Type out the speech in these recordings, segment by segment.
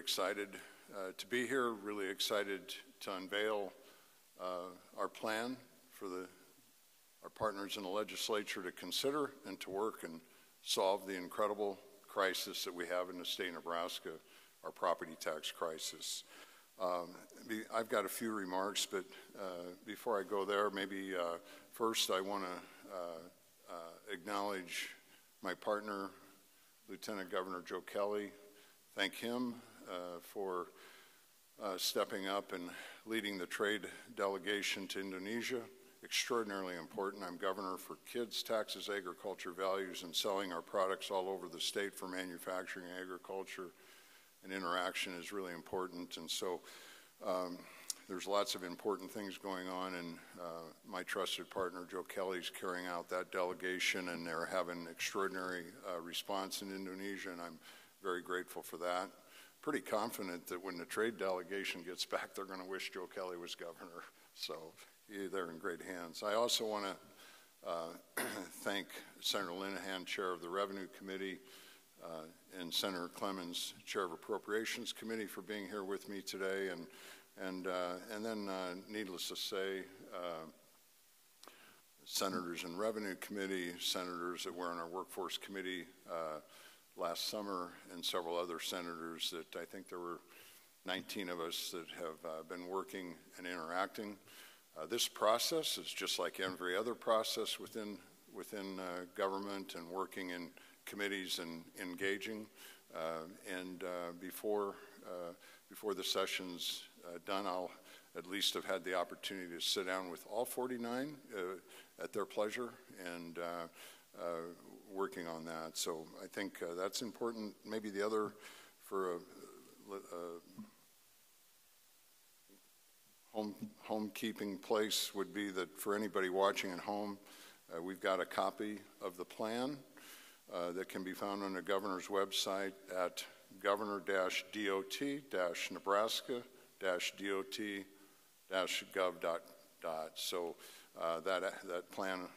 excited to be here, really excited to unveil our plan for our partners in the legislature to consider and to work and solve the incredible crisis that we have in the state of Nebraska, our property tax crisis. I've got a few remarks, but before I go there, maybe first I want to acknowledge my partner, Lieutenant Governor Joe Kelly. Thank him for stepping up and leading the trade delegation to Indonesia. Extraordinarily important. I'm governor for kids, taxes, agriculture, values, and selling our products all over the state for manufacturing, agriculture, and interaction is really important. And so there's lots of important things going on, and my trusted partner, Joe Kelly, is carrying out that delegation, and they're having extraordinary response in Indonesia, and I'm very grateful for that. Pretty confident that when the trade delegation gets back, they're going to wish Joe Kelly was governor. So they're in great hands. I also want to thank Senator Linehan, chair of the Revenue Committee, and Senator Clemens, chair of Appropriations Committee, for being here with me today. And then, needless to say, senators in Revenue Committee, senators that were on our Workforce Committee last summer, and several other senators that I think there were 19 of us that have been working and interacting. This process is just like every other process within government, and working in committees and engaging. Before the session's done, I'll at least have had the opportunity to sit down with all 49 at their pleasure and working on that. So I think that's important. Maybe the other for homekeeping place would be that for anybody watching at home, we've got a copy of the plan that can be found on the governor's website at governor-dot.nebraska-dot.gov. So that plan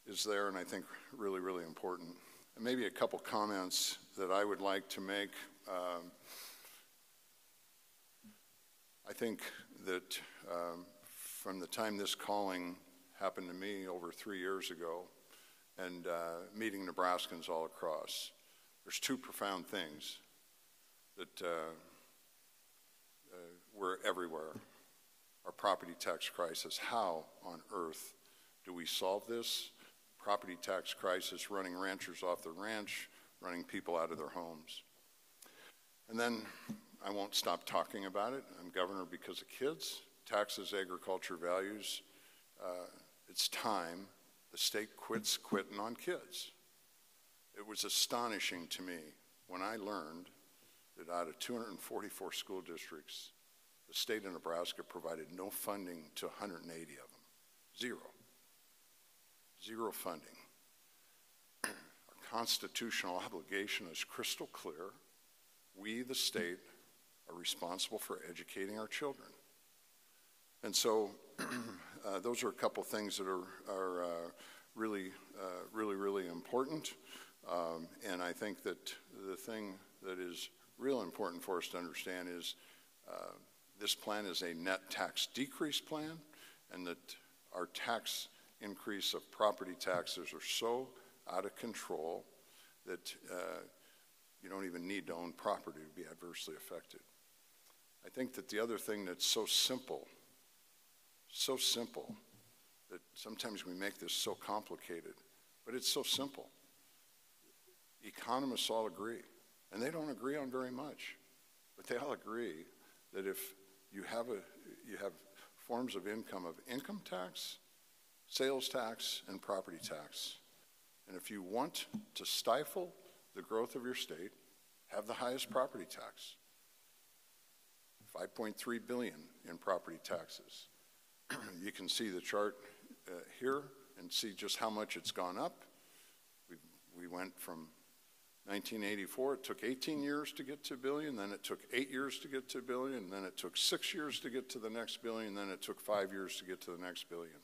is there, and I think really, really important. And maybe a couple comments that I would like to make. I think that from the time this calling happened to me over 3 years ago, and meeting Nebraskans all across, there's two profound things that were everywhere. Our property tax crisis. How on earth do we solve this property tax crisis, running ranchers off their ranch, running people out of their homes? And then I won't stop talking about it. I'm governor because of kids, taxes, agriculture, values. It's time the state quits quitting on kids. It was astonishing to me when I learned that out of 244 school districts, the state of Nebraska provided no funding to 180 of them. Zero funding. Our constitutional obligation is crystal clear. We, the state, are responsible for educating our children. And so those are a couple things that are really, really important. And I think that the thing that is real important for us to understand is this plan is a net tax decrease plan, and that our tax increase of property taxes are so out of control that you don't even need to own property to be adversely affected. I think that the other thing that's so simple, that sometimes we make this so complicated, but it's so simple. Economists all agree, and they don't agree on very much, but they all agree that if you have forms of income tax, sales tax, and property tax, and if you want to stifle the growth of your state, have the highest property tax. $5.3 billion in property taxes. You can see the chart here and see just how much it's gone up. We went from 1984, it took 18 years to get to $1 billion, then it took 8 years to get to $1 billion, then it took 6 years to get to the next $1 billion, then it took 5 years to get to the next $1 billion.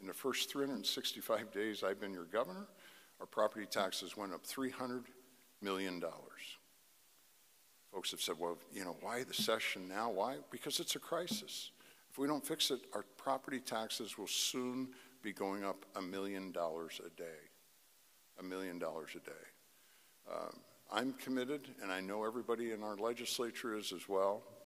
In the first 365 days I've been your governor, our property taxes went up $300 million. Folks have said, well, you know, why the session now? Why? Because it's a crisis. If we don't fix it, our property taxes will soon be going up $1 million a day. $1 million a day. I'm committed, and I know everybody in our legislature is as well,